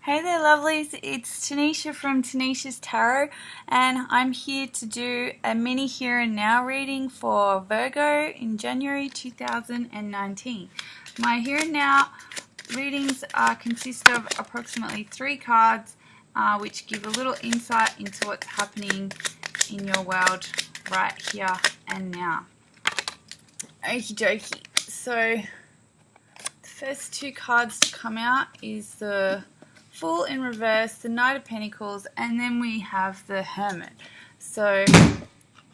Hey there, lovelies. It's Tanisha from Tanisha's Tarot, and I'm here to do a mini here and now reading for Virgo in January 2019. My here and now readings consist of approximately 3 cards, which give a little insight into what's happening in your world right here and now. Okie dokie. So, the first 2 cards to come out is the Fool in reverse, the Knight of Pentacles, and then we have the Hermit. So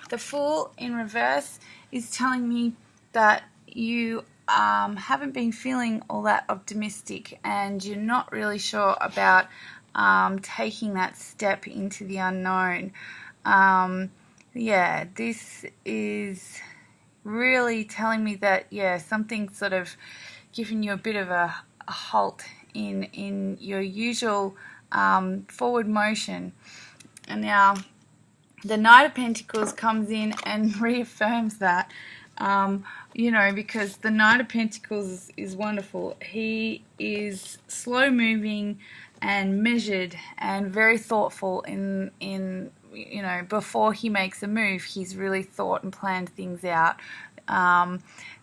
the Fool in reverse is telling me that you haven't been feeling all that optimistic and you're not really sure about taking that step into the unknown. This is really telling me that, something's sort of giving you a bit of a halt in your usual forward motion. And now the Knight of Pentacles comes in and reaffirms that, because the Knight of Pentacles is wonderful. He is slow moving and measured and very thoughtful in before he makes a move. He's really thought and planned things out.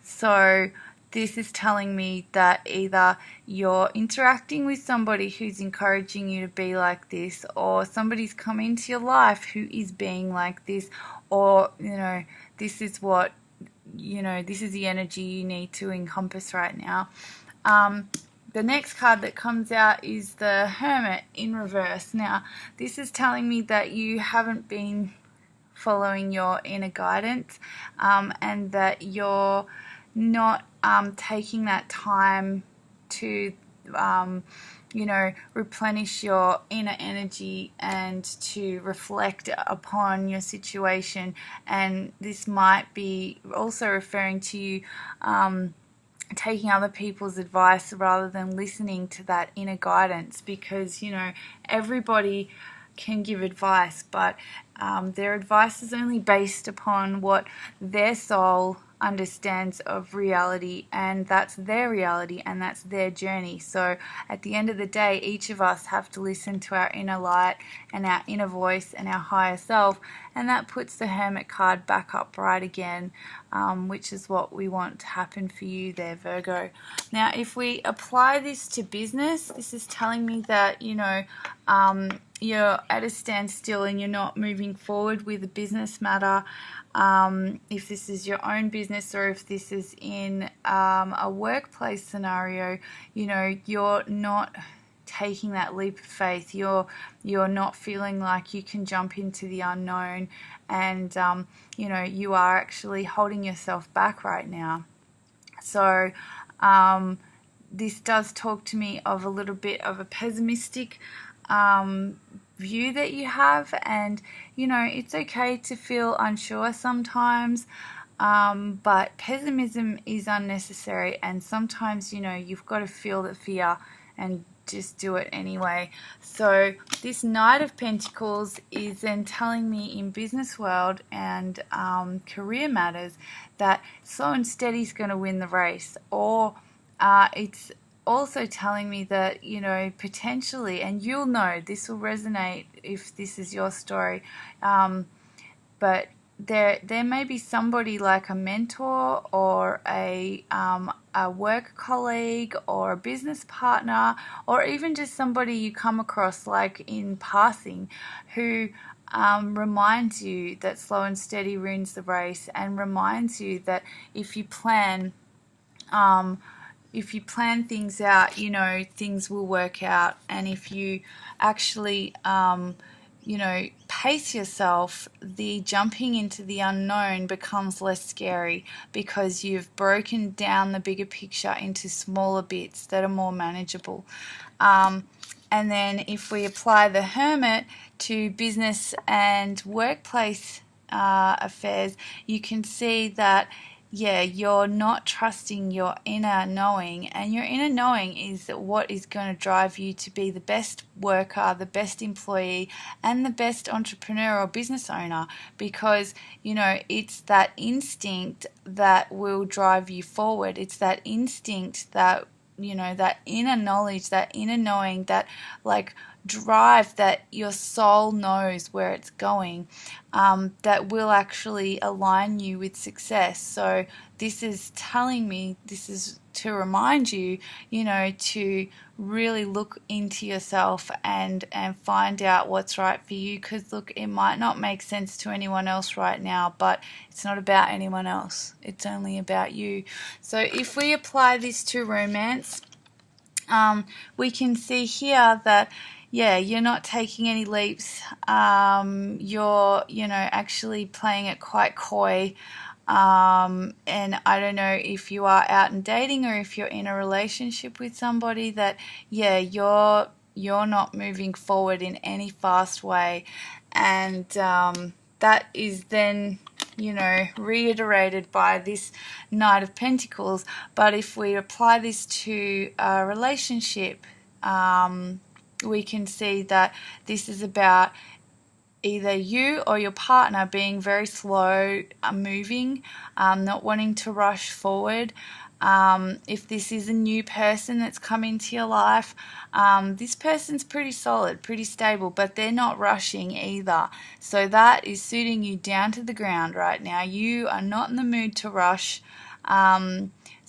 So this is telling me that either you're interacting with somebody who's encouraging you to be like this, or somebody's come into your life who is being like this, or, this is what, this is the energy you need to encompass right now. The next card that comes out is the Hermit in reverse. Now, this is telling me that you haven't been following your inner guidance, and that you're not taking that time to replenish your inner energy and to reflect upon your situation. And this might be also referring to you taking other people's advice rather than listening to that inner guidance, because everybody can give advice, but their advice is only based upon what their soul understands of reality, and that's their reality and that's their journey. So at the end of the day, each of us have to listen to our inner light and our inner voice and our higher self, and that puts the Hermit card back upright again, which is what we want to happen for you there, Virgo. Now, if we apply this to business, this is telling me that you're at a standstill and you're not moving forward with a business matter. If this is your own business, or if this is in a workplace scenario, you're not taking that leap of faith. You're not feeling like you can jump into the unknown, and you are actually holding yourself back right now. So this does talk to me of a little bit of a pessimistic view that you have, and it's okay to feel unsure sometimes, but pessimism is unnecessary, and sometimes you've got to feel the fear and just do it anyway. So this Knight of Pentacles is then telling me in business world and career matters that slow and steady is going to win the race, or it's also telling me that potentially, and you'll know this will resonate if this is your story, but there may be somebody like a mentor or a work colleague or a business partner, or even just somebody you come across like in passing, who reminds you that slow and steady wins the race, and reminds you that if you plan things out, things will work out. And if you actually, pace yourself, the jumping into the unknown becomes less scary, because you've broken down the bigger picture into smaller bits that are more manageable. And then if we apply the Hermit to business and workplace affairs, you can see that you're not trusting your inner knowing, and your inner knowing is what is going to drive you to be the best worker, the best employee, and the best entrepreneur or business owner, because it's that instinct that will drive you forward. It's that instinct that that inner knowledge, that inner knowing, that like drive that your soul knows where it's going, that will actually align you with success. So this is telling me, this is to remind you, to really look into yourself and find out what's right for you. Because look, it might not make sense to anyone else right now, but it's not about anyone else. It's only about you. So if we apply this to romance, we can see here that you're not taking any leaps. You're actually playing it quite coy. And I don't know if you are out and dating or if you're in a relationship with somebody, that you're not moving forward in any fast way, and that is then reiterated by this Knight of Pentacles. But if we apply this to a relationship, we can see that this is about either you or your partner being very slow moving, not wanting to rush forward. If this is a new person that's come into your life, this person's pretty solid, pretty stable, but they're not rushing either. So that is suiting you down to the ground right now. You are not in the mood to rush.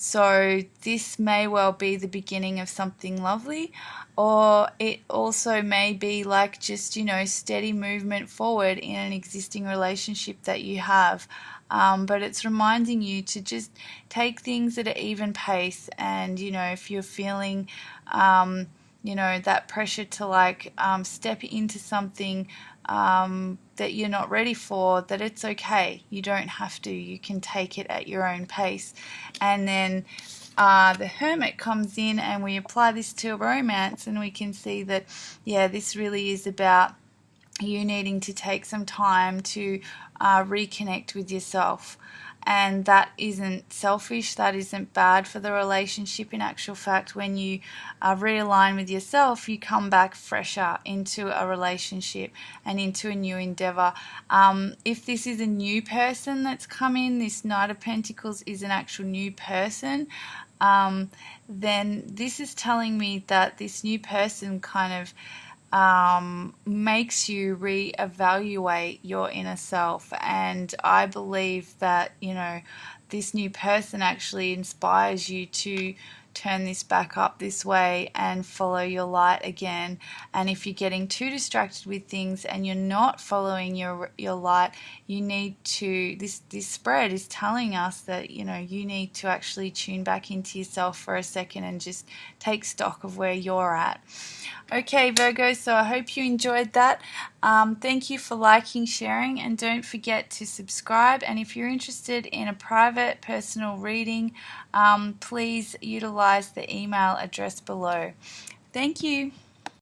So this may well be the beginning of something lovely, or it also may be like just, steady movement forward in an existing relationship that you have. But it's reminding you to just take things at an even pace. And, if you're feeling, that pressure to step into something that you're not ready for, that it's okay. You don't have to. You can take it at your own pace. And then the Hermit comes in, and we apply this to romance, and we can see that, this really is about you needing to take some time to reconnect with yourself. And that isn't selfish, that isn't bad for the relationship. In actual fact, when you realign with yourself, you come back fresher into a relationship and into a new endeavor. If this is a new person that's come in, this Knight of Pentacles is an actual new person, then this is telling me that this new person kind of makes you reevaluate your inner self. And I believe that this new person actually inspires you to turn this back up this way and follow your light again. And if you're getting too distracted with things and you're not following your light, you need to, this spread is telling us that you need to actually tune back into yourself for a second and just take stock of where you're at. Okay, Virgo, so I hope you enjoyed that. Thank you for liking, sharing, and don't forget to subscribe. And if you're interested in a private personal reading, please utilize the email address below. Thank you.